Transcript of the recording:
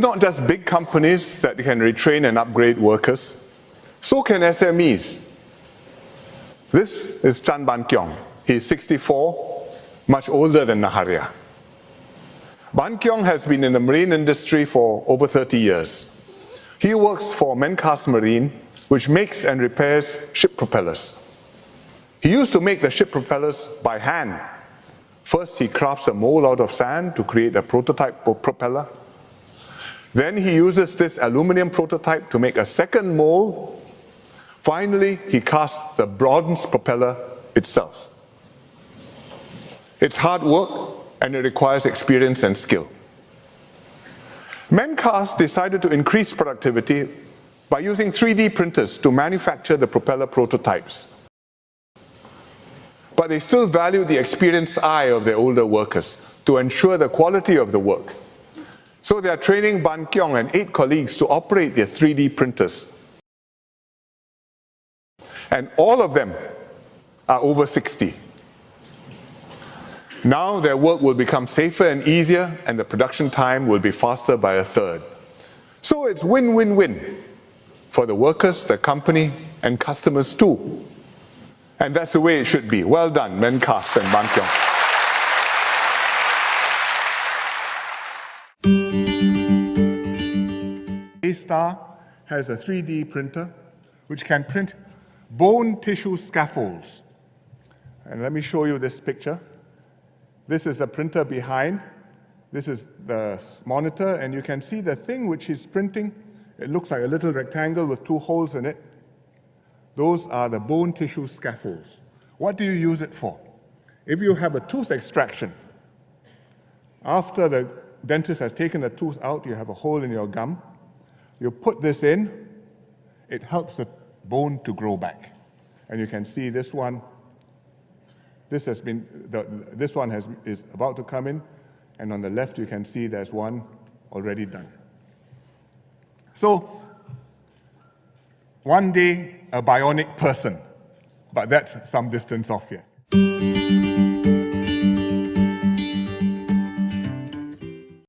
not just big companies that can retrain and upgrade workers, so can SMEs. This is Chan Ban Kiong. He's 64, much older than Naharia. Ban Kiong has been in the marine industry for over 30 years. He works for Mencast Marine, which makes and repairs ship propellers. He used to make the ship propellers by hand. First, he crafts a mold out of sand to create a prototype propeller. Then he uses this aluminum prototype to make a second mold. Finally, he casts the bronze propeller itself. It's hard work, and it requires experience and skill. Mencast decided to increase productivity by using 3D printers to manufacture the propeller prototypes. But they still value the experienced eye of their older workers to ensure the quality of the work. So they are training Ban Kiong and 8 colleagues to operate their 3D printers. And all of them are over 60. Now their work will become safer and easier, and the production time will be faster by a third. So it's win-win-win for the workers, the company, and customers too. And that's the way it should be. Well done, Mencast and Ban Kiong. A-Star has a 3D printer which can print bone tissue scaffolds. And let me show you this picture. This is the printer behind. This is the monitor, and you can see the thing which is printing. It looks like a little rectangle with 2 holes in it. Those are the bone tissue scaffolds. What do you use it for? If you have a tooth extraction, after the dentist has taken the tooth out, you have a hole in your gum. You put this in, it helps the bone to grow back. And you can see this one. This one is about to come in, and on the left you can see there's one already done. So, one day a bionic person, but that's some distance off yet.